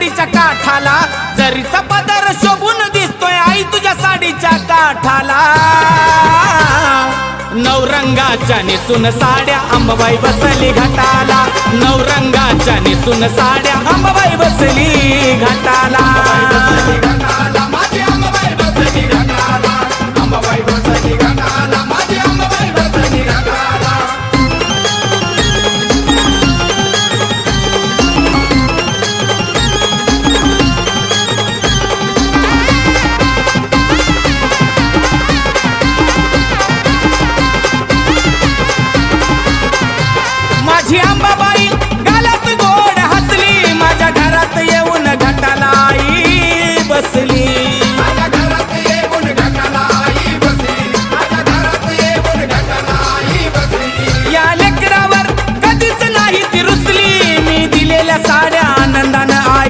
साडीच्या काठाला, जरीचा पदर शोभून दिसतोय आई तुझ्या साडीच्या काठाला। नवरंगाच्या नेसून साड्या अंबाबाई बसली घाटाला, नवरंगाच्या नेसून साड्या अंबाबाई बसली घाटाला।